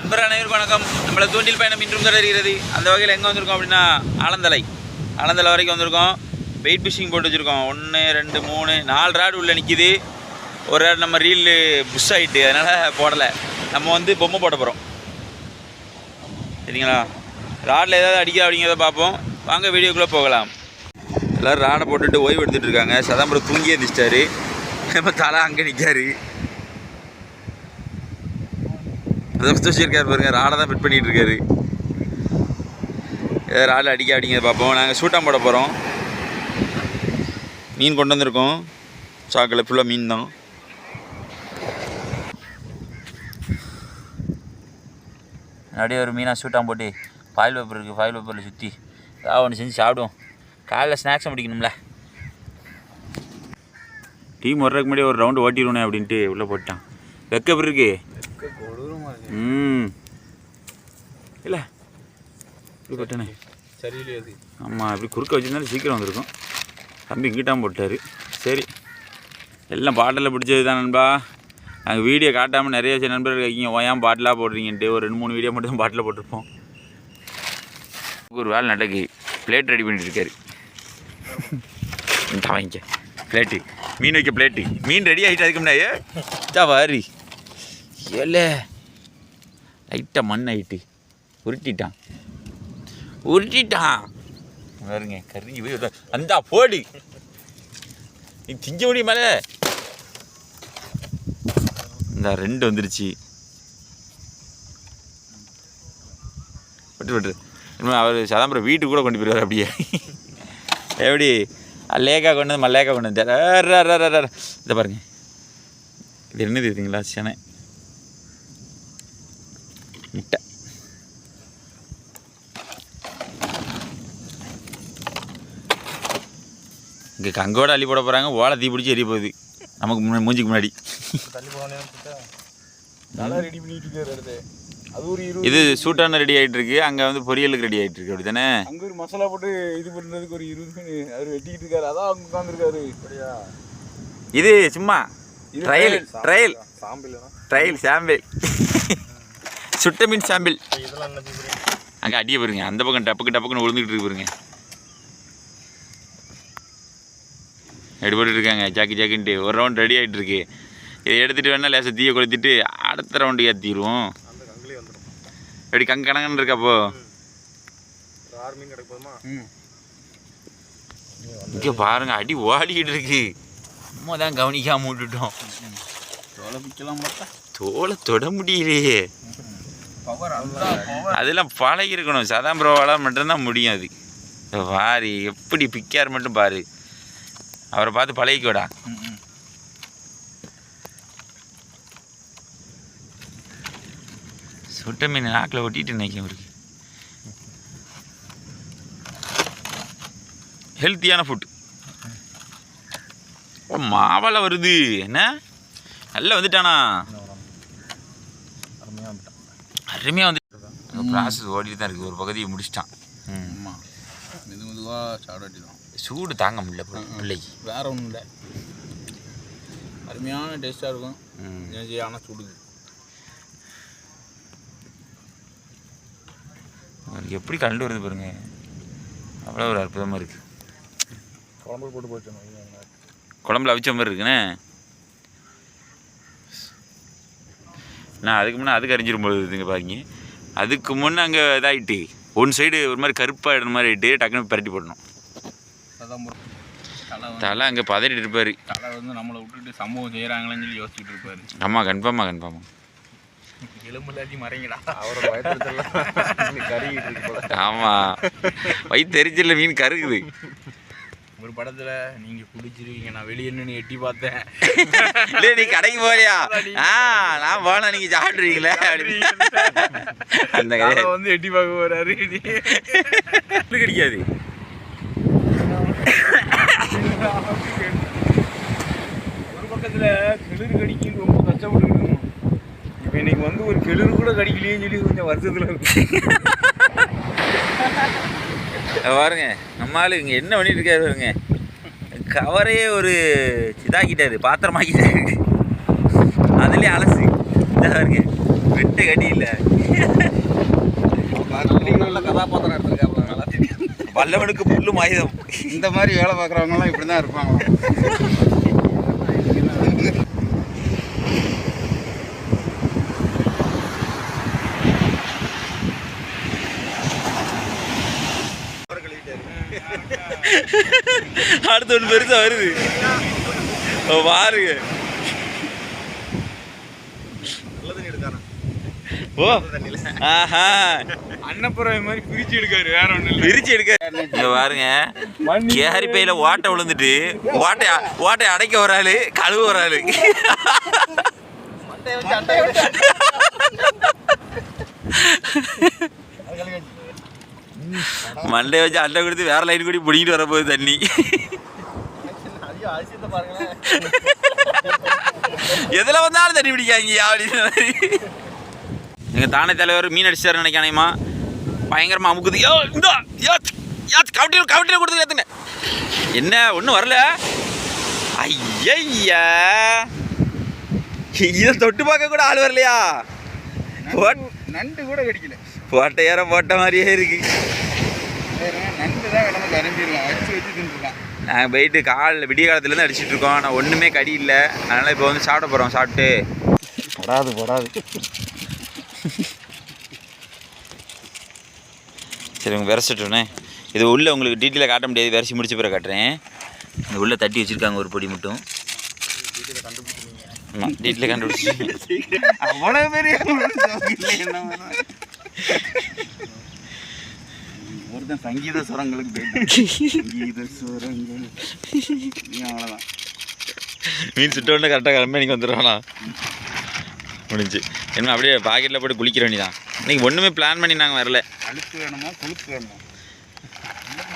நண்பர் அனைவருக்கும் வணக்கம். நம்மளை தூண்டில் பயணம் இன்றும் தொடர்கிறது. அந்த வகையில் எங்கே வந்திருக்கோம் அப்படின்னா ஆலந்தலை வரைக்கும் வந்திருக்கோம். வெயிட் ஃபிஷிங் போட்டு வச்சுருக்கோம். 1 2 3 4 ராடு உள்ளே நிற்கிது. ஒரு ராடு நம்ம ரீல் புஷ் ஆகிட்டு, அதனால் போடலை. நம்ம வந்து பொம்மை போட போகிறோம். சரிங்களா? ராடில் ஏதாவது அடிக்க அப்படிங்கிறத பார்ப்போம். வாங்க வீடியோக்குள்ளே போகலாம். எல்லோரும் ராடை போட்டுட்டு ஓய்வு எடுத்துகிட்டு இருக்காங்க. சதாம்பரம் தூங்கி எழுந்திரிச்சிட்டாரு. நம்ம தலை அங்கே நிற்காரு. இருக்காரு பாருங்க, ராடை தான் ஃபிட் பண்ணிகிட்டு இருக்காரு. ஏதாவது ராடில் அடிக்க அப்படிங்கிறத பார்ப்போம். நாங்கள் சூட்டாக போட போகிறோம். மீன் கொண்டு வந்திருக்கோம். சாக்கில் ஃபுல்லாக மீன் தான். அப்படியே ஒரு மீனாக சூட்டாக போட்டு ஃபாயில் பேப்பர் இருக்குது, ஃபாயில் பேப்பரில் சுற்றி ஏதாவது ஒன்று செஞ்சு சாப்பிடுவோம். காலையில் ஸ்நாக்ஸும் பிடிக்கணும்ல. டீம் வர்றதுக்கு முன்னாடி ஒரு ரவுண்டு ஓட்டிடுவோனே அப்படின்ட்டு உள்ளே போட்டான். வெக்கப் இருக்கு. இல்லை இப்படி போட்டானே சரியில்லையே அது. ஆமாம், இப்படி குறுக்க வச்சுருந்தாலும் சீக்கிரம் வந்திருக்கும். தம்பி இங்கிட்டாமல் போட்டார். சரி, எல்லாம் பாட்டிலில் பிடிச்சது தான் நண்பா. நாங்கள் வீடியோ காட்டாமல் நிறைய நண்பர்கள் இருக்கீங்க, ஏன் பாட்டிலாக போடுறீங்கன்ட்டு. ஒரு 2-3 வீடியோ மட்டும் தான் பாட்டில் போட்டிருப்போம். ஒரு வேலை நடக்கு. பிளேட் ரெடி பண்ணிட்டு இருக்காரு. வாங்கிக்க பிளேட்டு, மீன் வைக்க பிளேட்டு. மீன் ரெடி ஆகிட்டு அதுக்கு முன்னாடி வாரி ஏல லைட்டாக மண் ஆகிட்டு உருட்டிட்டான் பாருங்க. கறி அந்த போடி நீ திங்க முடியும் மேலே. இந்த 2 வந்துருச்சு. விட்டு இன்னும் அவர் சதாம்பரம் வீட்டுக்கு கூட கொண்டு போயிடுவார். அப்படியே எப்படி லேக்கா கொண்டு வந்து மல்லேக்கா கொண்டு வந்து இதை பாருங்க. இது என்னது இருக்குங்களா? செனை முட்டை. இங்கே கங்கோட அள்ளி போட போகிறாங்க. ஓலை தீ பிடிச்சி எரிய போகுது நமக்கு மூஞ்சிக்கு முன்னாடி. இது சூட்டான ரெடி ஆகிட்டு இருக்கு. அங்கே வந்து பொரியலுக்கு ரெடி ஆகிட்டு இருக்கு. அப்படி தானே? அங்கே ஒரு மசாலா போட்டு இது பண்ணுறதுக்கு ஒரு 20 மினிட் அவர் வெட்டிக்கிட்டு இருக்காரு. அதான் அவங்க உட்காந்துருக்காரு. இது சும்மா ட்ரையல் சாம்பிள் சுட்ட மீன் சாம்பிள். அங்கே அடியே பாருங்க. அந்த பக்கம் டப்புக்குன்னு விழுந்துக்கிட்டு இருக்கு பாருங்க. எப்படி போட்டுட்டு இருக்காங்க ஜாக்கின்ட்டு. ஒரு ரவுண்ட் ரெடி ஆகிட்டு இருக்கு. இதை எடுத்துகிட்டு வேணால் லேசாக தீயை கொளுத்திட்டு அடுத்த ரவுண்டு ஏற்றிடுவோம். எப்படி கணக்கன்னு இருக்காப்போ இங்கே பாருங்க. அடி ஓடிக்கிட்டு இருக்கு. நம்ம தான் கவனிக்காம விட்டுட்டோம். தோலை பிக்கலாம் பார்த்தா தோலை தொட முடியலையே. அதெல்லாம் பழகி இருக்கணும். சதாம்பரவால் மட்டும்தான் முடியும். அது பாரு எப்படி பிக்கார் மட்டும் பாரு. அவரை பார்த்து பழகிக்கோடா. சுட்ட மீன் நாக்கில் ஒட்டிட்டு நினைக்கிறேன். அவருக்கு ஹெல்த்தியான ஃபுட். மாவளை வருது. என்ன நல்லா வந்துட்டானா? அருமையாக வந்துட்டு. ப்ராசஸ் ஓடிட்டு தான் இருக்குது. ஒரு பகுதியை முடிச்சிட்டான். ஆமாம், மெதுவாக சாடாட்டி தான். சூடு தாங்க முடியல பிள்ளைக்கு. வேறு ஒன்றும் இல்லை, அருமையான டேஸ்ட்டாக இருக்கும். ஆனால் சுடுது. எப்படி கலந்து வருது பாருங்க. அவ்வளோ ஒரு அற்புதமாக இருக்குது. குழம்பு போட்டு போச்சு. குழம்புல அவிச்ச மாதிரி இருக்குண்ணே. நான் அதுக்கு முன்னே அதுக்கு அரிஞ்சிரும் போது இதுங்க பாருங்க. அதுக்கு முன்னே அங்கே இதாகிட்டு ஒன் சைடு ஒரு மாதிரி கருப்பாக இடம் மாதிரி ஆகிட்டு டக்குன்னு பரட்டி போடணும். தலை அங்கே பதறிட்டு இருப்பார். தலை வந்து நம்மளை விட்டுட்டு சம்பவம் செய்கிறாங்களேன்னு சொல்லி யோசிச்சுட்டு இருப்பார். ஆமாம், கன்ஃபார்மாக எலும்புலாட்டி மறைங்கடா. அவரோட வயிற்றுல கருகிட்டு இருக்கு. ஆமாம், வயிற்று தெரிஞ்சில்ல, மீன் கருகுது. ஒரு படத்தில் நீங்கள் குடிச்சிருக்கீங்க, நான் வெளியே நின்று எட்டி பார்த்தேன். இல்லை நீ கடைக்கு போறியா? நான் போனா நீங்கள் சாப்பிட்ருவீங்களே. அந்த கதை வந்து எட்டி பார்க்க போகிறாரு. கிடைக்காது. ஒரு பக்கத்தில் கிளிர் கடிக்க ரொம்ப கஷ்டப்பட்டு இருக்கணும். இப்போ இன்னைக்கு வந்து ஒரு கிளிர் கூட கடிக்கலையேன்னு சொல்லி கொஞ்சம் வருஷத்தில் இருக்கு. பாருங்க, நம்மளால இங்கே என்ன பண்ணிட்டு இருக்காரு பாருங்க. கவரே ஒரு இதாக்கிட்டாரு, பாத்திரமாக்கிட்டாரு. அதுலேயே அலசு இதாக பாருங்க. வெட்ட கடி இல்லை. கதாபாத்திரம் எடுத்திருக்காங்க, நல்லா தெரியும். வல்லவனுக்கு புல்லும் ஆயுதம். இந்த மாதிரி வேலை பார்க்குறவங்கலாம் இப்படி தான் இருப்பாங்க. அடுத்த ஒன்று பெருசா வருது பாருங்க. ஓ ஆஹா அன்னப்புறம் மாதிரி பிரிச்சு எடுக்காரு, வேற ஒண்ணு பிரிச்சு எடுக்க. இங்க பாருங்க, கேரி பையில ஓட்டை விழுந்துட்டு ஓட்டை அடைக்க ஒரு ஆளு, கழுவு ஒரு ஆளு. மண்டை வச்சு அண்டை கொடுத்து வேற லைன் கூடி பிடிக்கிட்டு வரப்போகுது தண்ணி. எதுல வந்தாலும் தண்ணி பிடிக்காங்க அப்படின்னு. எங்கள் தானே தலைவர் மீன் அடிச்சாரு நினைக்கானேம்மா, பயங்கரமாக அமுக்குது. கவட்டியில் கொடுத்து ஏற்றுங்க. என்ன ஒன்றும் வரல. ஐயா இதை தொட்டு பார்க்க கூட ஆள் வரலையா? நண்டு கூட கிடைக்கல. போட்ட போட்ட மாதிரியே இருக்கு. நண்டு தான் கிடந்து கரைஞ்சிடலாம், அடிச்சு வச்சு தின்றுலாம். நாங்கள் போயிட்டு விடிய காலத்துலேருந்து அடிச்சுட்டு இருக்கோம். ஆனால் ஒன்றுமே கடி இல்லை. அதனால் இப்போ வந்து சாப்பிட போகிறோம். சாப்பிட்டு போடாது சரி உங்கள் விரசிட்டோன்னே இது உள்ளே உங்களுக்கு டீட்டெயிலாக காட்ட முடியாது, விரசி முடிச்ச பிறகு காட்டுறேன். இந்த உள்ளே தட்டி வச்சுருக்காங்க ஒரு பொடி மட்டும். ஆமாம் டீட்டெயிலாக கண்டுபிடிச்சி அவ்வளோ பெரிய ஒருத்தன் சங்கீத சுரங்களுக்கு போயிட்டு சங்கீத சுரங்கள் அவ்வளோதான். மீன் சுட்டோன்னு கரெக்டாக கம்பெனிக்கு வந்துடுவானா முடிஞ்சு. என்ன அப்படியே பாக்கெட்டில் போட்டு குளிக்கிற வேண்டிதான். இன்றைக்கி ஒன்றுமே பிளான் பண்ணி நாங்கள் வரல. அழுத்து வேணுமா கொழுப்பு வேணுமா?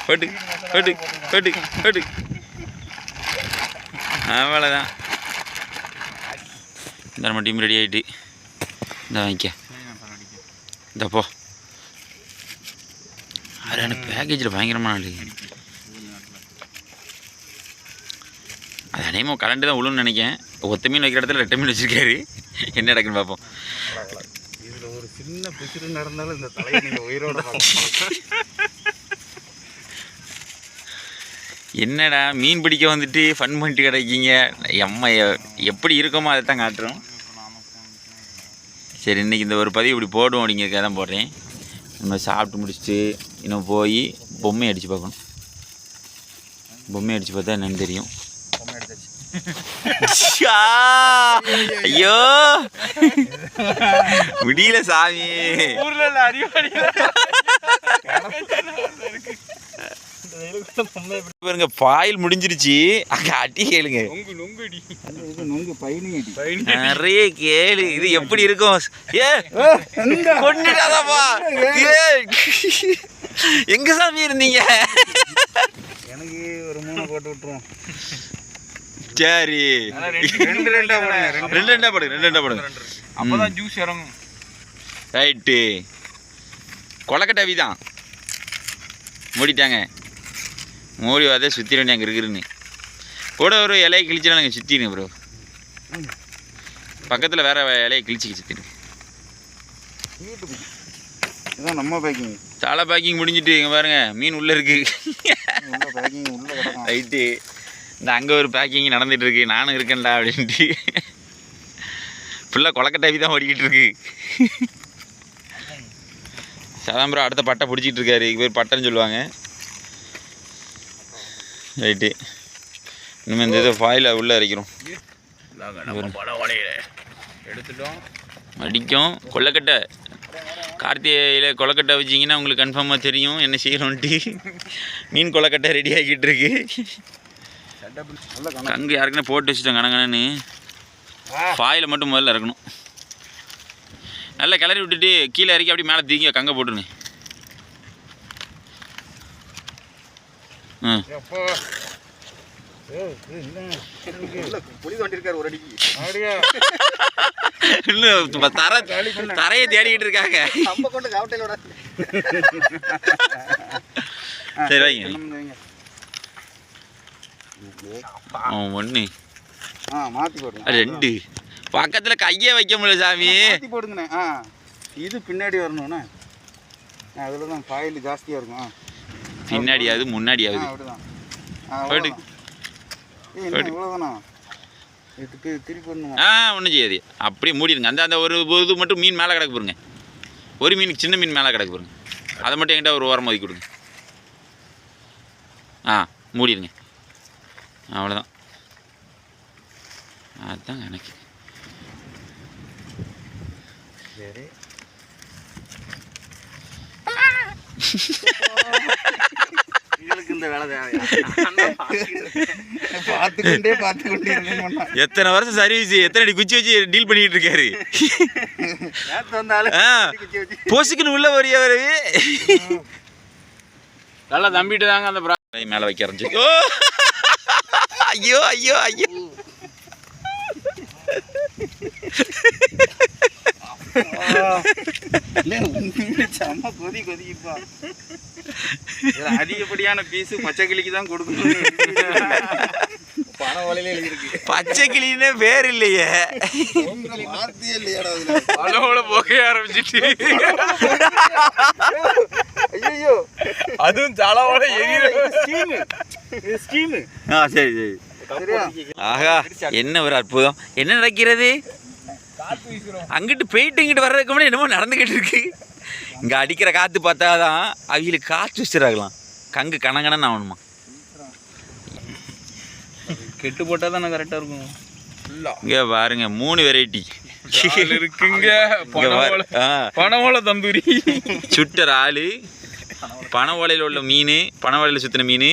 போட்டு போட்டு போட்டு போட்டு அவ்வளோதான். இந்த நம்ம டீம் ரெடி ஆகிட்டு இந்த வாங்கிக்க இந்தப்போ. அது எனக்கு பேக்கேஜில் பயங்கரமான ஆளு. அது அநேகமாக கலண்டு தான் விழுன்னு நினைக்கேன். ஒத்த மீன் வைக்கிற இடத்துல 2 மீன் வச்சுருக்காரு. என்ன நடக்குன்னு பார்ப்போம். இதில் ஒரு சின்ன பிசிறு நடந்தாலும் இந்த தலையை நீங்கள் உயிரோட என்னடா மீன் பிடிக்க வந்துட்டு ஃபன் பண்ணிட்டு கிடைக்கீங்க. எம்மா எப்படி இருக்கோமோ அதை தான் காட்டுறோம். சரி இன்றைக்கி இந்த ஒரு பதிவு இப்படி போடுவோம் அப்படிங்கிறதுக்காக தான் போடுறேன். நம்ம சாப்பிட்டு முடிச்சுட்டு இன்னும் போய் பொம்மை அடித்து பார்க்கணும். பொம்மை அடித்து பார்த்தா என்னன்னு தெரியும். ஐயோ முடியல சாமி. பாருங்க பாயில் முடிஞ்சிருச்சு. அங்க அடி கேளுங்க, நிறைய கேளு. இது எப்படி இருக்கும்? கொண்டுட்டாதாப்பா. எங்க சாமி இருந்தீங்க? எனக்கு ஒரு 3 போட்டு விட்டுருவோம். சரி 2 போடுங்க. அப்பதான் ஜூஸ் இறங்கும். ரைட்டு கொலக்கட்டை அவிதான் மூடிட்டாங்க. மூடி அதே சுற்றிடுங்க அங்கே இருக்குன்னு கூட ஒரு இலையை கிழிச்சுனா நாங்கள் சுற்றிடுங்க ப்ரோ. பக்கத்தில் வேற இலையை கிழிச்சிக்க சுற்றிடுங்க. இதுதான் நம்ம பேக்கிங். சாலை பேக்கிங் முடிஞ்சிட்டு இங்கே பாருங்கள் மீன் உள்ளே இருக்குது. ரைட்டு இந்த அங்கே ஒரு பேக்கிங் நடந்துகிட்ருக்கு. நானும் இருக்கேன்டா அப்படின்ட்டு ஃபுல்லாக கொலக்கட்டாவி தான் ஓடிக்கிட்டு இருக்கு. சதாம்பரம் அடுத்த பட்டை பிடிச்சிட்டு இருக்காரு. இது பேர் பட்டைன்னு சொல்லுவாங்க. ரைட்டு இனிமேல் இந்த இதை ஃபாயில் உள்ளே அரைக்கிறோம். எடுத்துட்டோம் அடிக்கும் கொல்லக்கட்டை. கார்த்திகையில் கொலக்கட்டை வச்சிங்கன்னா உங்களுக்கு கன்ஃபார்மாக தெரியும் என்ன செய்யணும்ன்ட்டு. மீன் கொலக்கட்டை ரெடி ஆகிட்டு இருக்கு. கங்கு யாருக்குன்னா போட்டு வச்சுட்டோம் கணக்கணன்னு. ஃபாயில் மட்டும் முதல்ல இறக்கணும். நல்லா கிளறி விட்டுட்டு கீழே இறக்கி அப்படி மேலே தூக்கி கங்கை போட்டுருங்க. தரையை தேடிக்கிட்டு இருக்காங்க. சரி வைங்க. ஒன்று மாற்றி போடுங்க. 2 பக்கத்தில் கையே வைக்க முடியல சாமி. மாற்றி போடுங்கண்ணே. இது பின்னாடி வரணும்ண்ணே. அதில் தான் காயில் ஜாஸ்தியாக இருக்கும். பின்னாடியாவது முன்னாடியாவது அப்படிதான். போயிட்டு இவ்வளோதானா? இதுக்கு திருப்பி பண்ணுங்க. ஒன்றும் செய்யாது. அப்படியே மூடிடுங்க. அந்த ஒரு இது மட்டும் மீன் மேலே கிடக்கு பாருங்க. ஒரு மீனுக்கு சின்ன மீன் மேலே கிடக்கு பாருங்க. அதை மட்டும் என்கிட்ட ஒரு ஓரம் ஒதுக்கி கொடுங்க. மூடிடுங்க. அவ்வளோதான். அதுதாங்க எனக்கு. சரி. உங்களுக்கு இந்த வேலை தேவையா? பார்த்துக்கொண்டே எத்தனை வருஷம் சர்வீஸ், எத்தனை அடி குச்சி வச்சு டீல் பண்ணிட்டு இருக்காரு. பொசுக்குன்னு உள்ள வரையவரு நல்லா தம்பிட்டு தாங்க அந்த மேலே வைக்க ஆரம்பிச்சு. ஐயோ ஐயோ ஐயோ. செம்ம கொதிப்பா. அதிகப்படியான பீஸு பச்சை கிளிக்கு தான் கொடுக்கணும். பண ஓலையில எழுதிருக்கு. பச்சை கிளின்னு பேர் இல்லையே. வார்த்தையே இல்லையாடா. பண ஓலை போக ஆரம்பிச்சிட்டு. ஐயோ, அதுவும் தலவோட ஸ்கீமு. சரி சரி. ஆஹா, என்ன ஒரு அற்புதம். என்ன நடக்கிறது? அங்கிட்டு போயிட்டு இங்கிட்டு வர்றதுக்கு முன்னாடி என்னமோ நடந்துக்கிட்டு இருக்கு. இங்கே அடிக்கிற காற்று பார்த்தாதான் அவங்களுக்கு காற்று வச்சுருக்கலாம். கங்கு கணங்கணன்னு ஆகணுமா? கெட்டு போட்டால் தானே கரெக்டாக இருக்கும். இங்கே பாருங்க 3 வெரைட்டி இருக்குங்க. பண ஓலை தந்தூரி, சுட்ட இறால், பனை ஓலையில் உள்ள மீன், பனை ஓலையில் சுற்றின மீன்,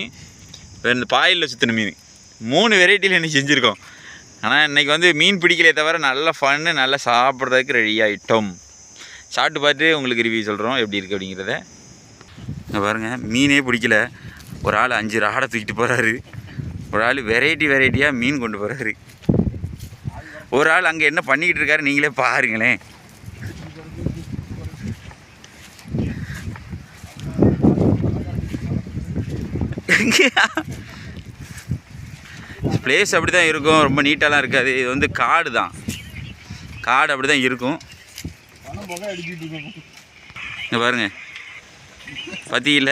இந்த பாயில் சுற்றின மீன், 3 வெரைட்டியில் இன்னைக்கு செஞ்சுருக்கோம். ஆனால் இன்றைக்கி வந்து மீன் பிடிக்கலையே தவிர நல்ல ஃபன்னு, நல்லா சாப்பிட்றதுக்கு ரெடி ஆகிட்டோம். சாப்பிட்டு பார்த்து உங்களுக்கு ரிவ்யூ சொல்கிறோம் எப்படி இருக்குது அப்படிங்கிறத. இங்கே பாருங்கள், மீனே பிடிக்கல. ஒரு ஆள் 5 ராடை தூக்கிட்டு போகிறாரு. ஒரு ஆள் வெரைட்டியாக மீன் கொண்டு போகிறாரு. ஒரு ஆள் அங்கே என்ன பண்ணிக்கிட்டு இருக்காரு நீங்களே பாருங்களேன். பிளேஸ் அப்படி தான் இருக்கும். ரொம்ப நீட்டாலாம் இருக்காது. இது வந்து காடு தான். காடு அப்படி தான் இருக்கும். இங்கே பாருங்க, பத்தியில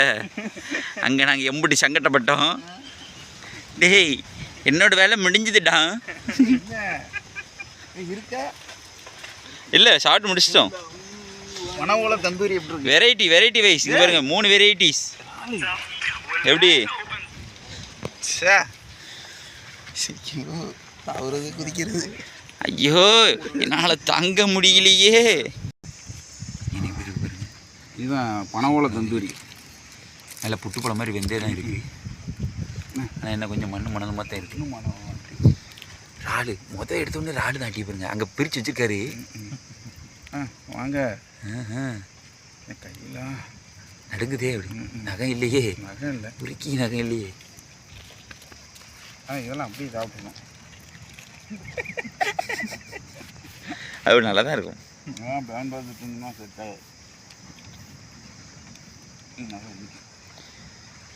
அங்கே நாங்கள் எம்புட்டி சங்கட்டப்பட்டோம். டேய், என்னோட வேலை முடிஞ்சுதுடா. இல்லை, ஷார்ட் முடிச்சிட்டோம். பண ஓலை தந்தூரி எப்படி? Variety wise. இது பாருங்க 3 வெரைட்டிஸ். எப்படி அவரது குதிக்கிறது? ஐயோ, என்னால் தங்க முடியலையே. இதுதான் பண ஓலை தந்தூரி. நல்லா புட்டு பழம் மாதிரி வெந்தே தான் இருக்குது. ஆனால் என்ன கொஞ்சம் மணமாக தான் இருக்குது. இறால் எடுத்தோடனே இறால் தான் அட்டி பாருங்க. அங்கே பிரித்து வச்சுருக்காரு. வாங்க. கையில் நடுங்குதே. அப்படி நகம் இல்லையே. நகம் இல்லை, உருக்கி நகம் இல்லையே. இதெல்லாம் அப்படியே சாப்பிடணும். அது நல்லா தான் இருக்கும். பேன் பார்த்துட்டுனா செட் ஆகும்.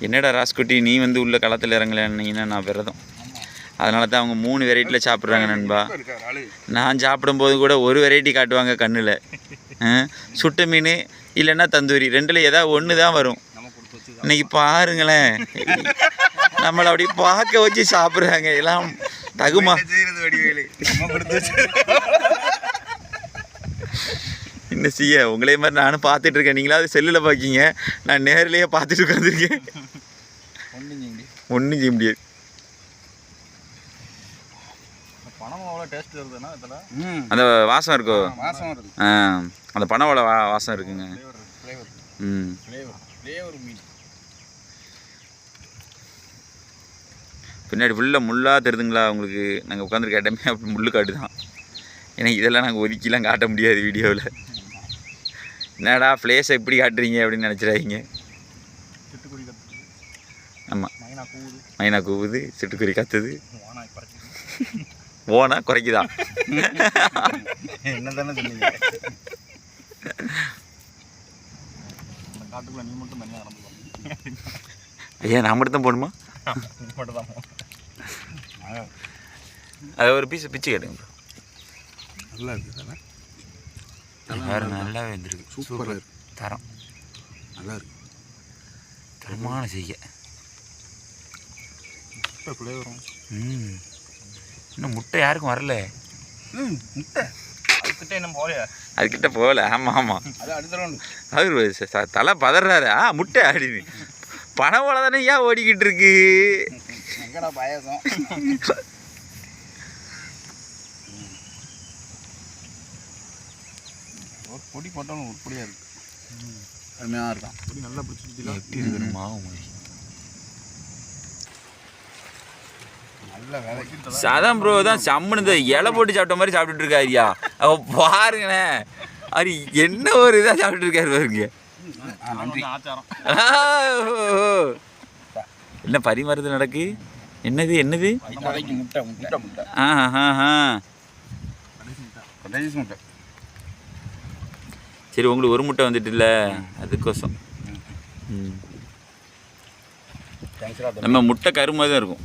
என்னடா ராஸ்குட்டி, நீ வந்து உள்ள களத்தில் இறங்கலைன்னா நான் விரதம். அதனால தான் அவங்க 3 வெரைட்டியில் சாப்பிட்றாங்க நண்பா. நான் சாப்பிடும்போது கூட ஒரு வெரைட்டி காட்டுவாங்க கண்ணில். சுட்ட மீன் இல்லைன்னா தந்தூரி, 2ல் ஏதாவது ஒன்று தான் வரும். இன்னைக்கு பாருங்களேன், நம்மளை அப்படி பார்க்க வச்சு சாப்பிட்றாங்க. எல்லாம் தகுமா? என்ன செய்ய, உங்களே மாதிரி நானும் பார்த்துட்டு இருக்கேன். நீங்களாவது செல்லில் பார்க்கிங்க, நான் நேரிலேயே பார்த்துட்டு உட்காந்துருக்கேன். ஒன்றும் செய்ய முடியாது. அந்த வாசம் இருக்கோ? அந்த பனவோட வாசம் இருக்குங்க. பின்னாடி ஃபுல்லாக முள்ளாக தெரியுதுங்களா உங்களுக்கு? நாங்கள் உட்காந்துருக்க இடமே அப்படி முள்ளு காட்டு தான். ஏன்னா இதெல்லாம் நாங்கள் ஒதுக்கிலாம் காட்ட முடியாது வீடியோவில். என்னடா பிளேஸை எப்படி காட்டுறீங்க அப்படின்னு நினச்சிடாதீங்க. ஆமாம், மைனா கூவுது, சிட்டுக்குருவி கத்துது, ஓனா குறைக்குதா. என்ன தானே சொன்னீங்க? காட்டுக்குள்ள நீ மட்டும் தனியாக நடந்து ஐயா, நான் மட்டும் தான் போகணுமா? அது ஒரு பீஸ் பிச்சு கேட்டுங்க. நல்லா இருக்குது. வேறு நல்லாவே வந்துருக்கு. சூப்பராக தரம். நல்லா இருக்கு. தரமான செய்ய. முட்டை ஃப்ளேவரும். இன்னும் முட்டை யாருக்கும் வரல. முட்டை அதுக்கிட்ட என்ன போகலையா? அதுக்கிட்ட போகல. ஆமாம் ஆமாம், அது அடுத்த ரவுண்டு. அவர் தலை பதறாரு. முட்டை அப்படின்னு பணம் போல தானே ஏன் ஓடிக்கிட்டு இருக்கு. எங்கடா பாயாசம்? ஒரு பொடி போட்டாலும் ஒரு பொடியாக இருக்கு. அருமையாக இருக்கான். பொடி நல்லா பிடிச்சிருச்சுல. எப்படி இருக்கு மாவு மாதிரி. நல்ல வேலைக்கு சதம் ப்ரோ தான் சம்மனு இந்த இலை போட்டு சாப்பிட்ட மாதிரி சாப்பிட்டுட்டு இருக்காருயா. அவ பாருங்களேன், அது என்ன ஒரு இதாக சாப்பிட்டு இருக்காரு பாருங்க. நன்றி. என்ன பரிமாறுறது நடக்கு? என்னது என்னது? முட்டை முட்டை முட்டை கடைசி முட்டை. சரி, உங்களுக்கு ஒரு முட்டை வந்துட்டு இல்லை, அதுக்கோசம். நம்ம முட்டை கரு மாதிரி தான் இருக்கும்.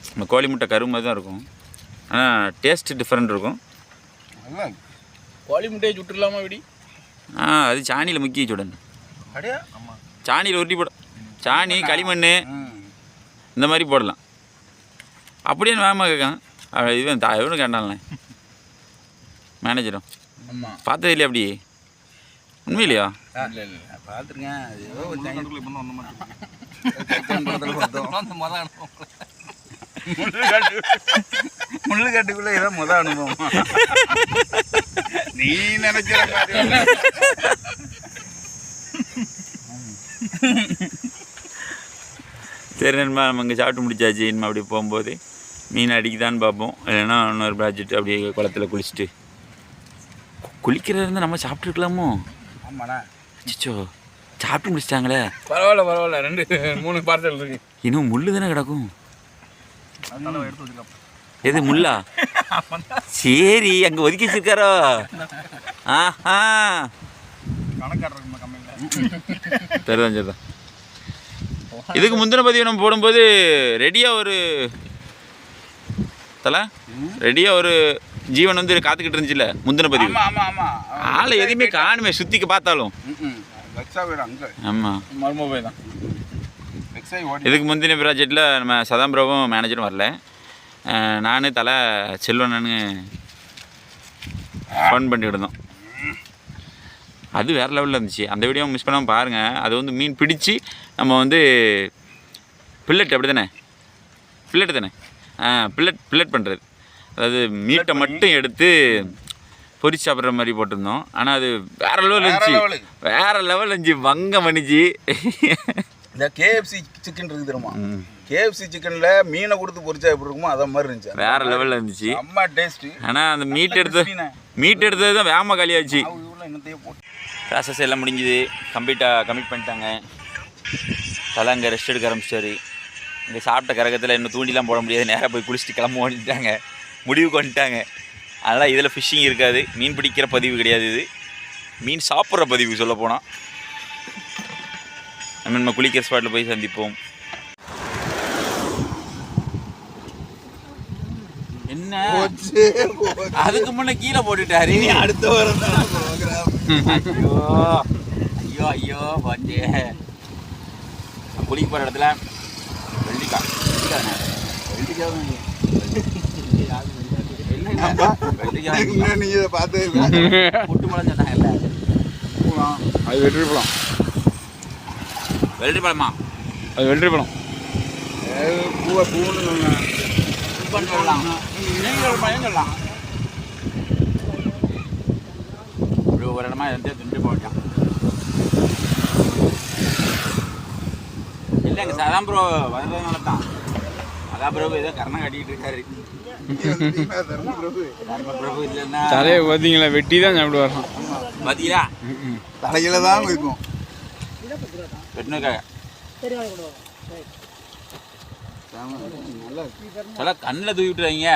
நம்ம கோழி முட்டை கரு மாதிரி தான் இருக்கும். ஆனால் டேஸ்ட்டு டிஃப்ரெண்ட் இருக்கும். நல்லா கோழி முட்டையை சுட்டுலாமா விடி? அது சாணியில் முக்கிய சுடணும். அப்படியா? ஆமாம், சாணியில் உருட்டி போட, சாணி களிமண் இந்த மாதிரி போடலாம். அப்படியே வேகமாக கேட்கான். இவன் இவனு கேட்டான்ல மேனேஜரும். ஆமாம், பார்த்தது இல்லையா அப்படி? உண்மையிலையா? இல்லை இல்லை பார்த்துருக்கேன். அது ஏதோ ஒரு முள்ளுக்காட்டுக்குள்ள ஏதோ முதல் அனுபவம். நீ நினைக்கிற சரி நண்பா, நம்ம இங்கே சாப்பிட்டு முடிச்சாச்சு. இனிமே அப்படி போகும்போது மீன் அடிக்குதான்னு பார்ப்போம். இல்லைன்னா இன்னொரு ப்ராஜெக்ட் அப்படியே குளத்தில் குளிச்சுட்டு குளிக்கிறதா இருந்தால் நம்ம சாப்பிட்ருக்கலாமோ? ஆமாண்ணா. அச்சோ, சாப்பிட்டு முடிச்சிட்டாங்களே. பரவாயில்ல பரவாயில்ல, 2-3 பார்சல் இருக்கு. இன்னும் முள்ளு தானே கிடக்கும். எது முள்ளா? சரி, அங்கே ஒதுக்கி வச்சிருக்காரோ? ஆஹா, சரிதான் சரிதான். இதுக்கு முந்தின பதிவு நம்ம போடும்போது ரெடியாக ஒரு ஜீவன் வந்து காத்துக்கிட்டு இருந்துச்சுல முந்தின பதிவு. ஆளை எதுவுமே காணுமே, சுத்திக்க பார்த்தாலும். ஆமாம், இதுக்கு முந்தின ப்ராஜெக்டில் நம்ம சதாம்பரவும் மேனேஜரும் வரல. நான் தலை செல்வனு ஃபோன் பண்ணிக்கிட்டு இருந்தோம். அது வேறு லெவலில் இருந்துச்சு. அந்த வீடியோ மிஸ் பண்ணாமல் பாருங்கள். அது வந்து மீன் பிடிச்சி நம்ம வந்து பில்லட் அப்படி தானே, பில்லட் தானே, பில்லட் பண்ணுறது. அதாவது மீட்டை மட்டும் எடுத்து பொரிச்சு சாப்பிட்ற மாதிரி போட்டிருந்தோம். ஆனால் அது வேறு லெவலில் இருந்துச்சு, வங்கம் பண்ணிச்சு. இந்த KFC சிக்கன் இருக்குது தெரியுமா? KFC சிக்கனில் மீனை கொடுத்து பொரிச்சா எப்படி இருக்குமோ அதை மாதிரி இருந்துச்சு. வேறு லெவலில் இருந்துச்சு, செம்ம டேஸ்ட்டு. ஆனால் அந்த மீட் எடுத்தது தான் வேகமாக காலியாச்சு. ப்ராசஸ் எல்லாம் முடிஞ்சுது, கம்ப்ளீட் பண்ணிட்டாங்க. தலை அங்கே ரெஸ்ட் எடுக்க ஆரம்பிச்சிட்டாரு. இங்கே சாப்பிட்ட கரகத்தில் இன்னும் தூண்டிலாம் போட முடியாது, நேராக போய் குளிச்சுட்டு கிளம்ப வந்துட்டாங்க, முடிவுக்கு வந்துட்டாங்க. அதனால் இதில் ஃபிஷ்ஷிங் இருக்காது, மீன் பிடிக்கிற பதிவு கிடையாது, இது மீன் சாப்பிட்ற பதிவு சொல்ல போனால். நம்ம குளிக்கிற ஸ்பாட்டில் போய் சந்திப்போம். என்ன அதுக்கு முன்னே கீழே போட்டுட்டாரு. அடுத்த வாரம் ஐயோ ஐயோ பஞ்சே. குளிக்க போகிற இடத்துல வெள்ளிக்காய் நீங்கள் பார்த்து புட்டு பழம் சொன்னாங்கல்ல, அது வெற்றி பழம். வெள்ளரி பழமா? அது வெற்றி பழம். பூன்னு சொல்லலாம், சொல்லலாம். இப்படி ஒரு இடமா எந்த திண்டு போட்டான். இல்லைங்க சதாம்பரோ வர்றதுனால தான். சதாபிரபு ஏதோ கரணம் கட்டிக்கிட்டு இருக்காரு. தர்மபிரபு இல்லைன்னா தலையை பார்த்தீங்களா, வெட்டி தான் சாப்பிட்டு வரலாம். பார்த்தீங்களா, தலையில தான் இருக்கும் வெட்டினுக்காக. நல்லா கண்ணில் தூக்கி விட்டுறாங்க.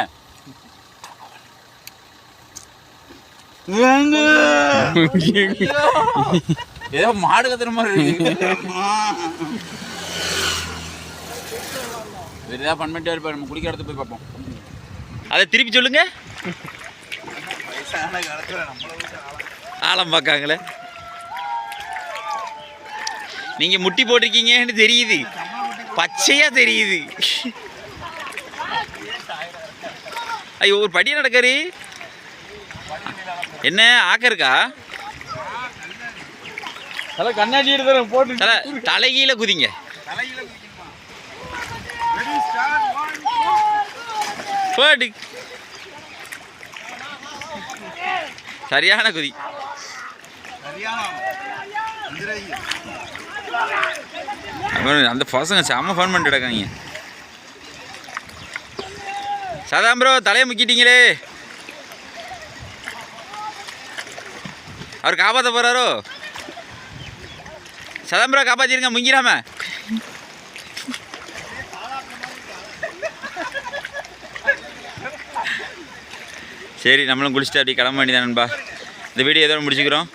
ஏதோ மாடு கத்துற மாதிரி இருக்கு. வேறு ஏதாவது பண்ணிட்டே இருப்பார். நம்ம குளிக்க இடத்துல போய் பார்ப்போம். அதை திருப்பி சொல்லுங்க. ஆழம் பார்க்காங்களே. நீங்கள் முட்டி போட்டிருக்கீங்கன்னு தெரியுது, பச்சையாக தெரியுது. ஐயோ ஒரு படியாக நடக்காரு. என்ன ஆக்க இருக்கா? கண்ணாடி எடுத்து போட்டு தலைகீழ குதிங்க. போடு. சரியான குதி. அந்த பசங்க செம்ம ஃபன் பண்ணிட்டு கிடக்காங்க. சதாம் ப்ரோ தலையை முக்கிட்டீங்களே. அவர் காப்பாற்ற போகிறாரோ? Saddam bro காப்பாற்றிருங்க முங்கிடாம. சரி நம்மளும் குளிச்சுட்டு அப்படி கிளம்ப வேண்டியதான் நண்பா. இந்த வீடியோ எதோ முடிச்சுக்கிறோம்.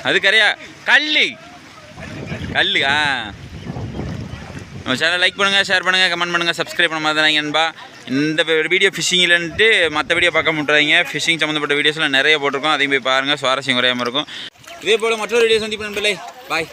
அது கரையா கல்லு கல்லு. நம்ம சேனலை லைக் பண்ணுங்கள், ஷேர் பண்ணுங்கள், கமெண்ட் பண்ணுங்கள், சப்ஸ்கிரைப் பண்ண மாதிரி நண்பா. இந்த வீடியோ ஃபிஷிங்கில்ன்ட்டு மற்ற வீடியோ பார்க்க முட்டுறாங்க. ஃபிஷிங் சம்மந்தப்பட்ட வீடியோஸ்லாம் நிறைய போட்டிருக்கோம், அதையும் போய் பாருங்கள், சுவாரஸ்யம் குறையாமல் இருக்கும். இதே போல் மற்றொரு வீடியோ சந்திப்பு நண்பர்களே. பாய்.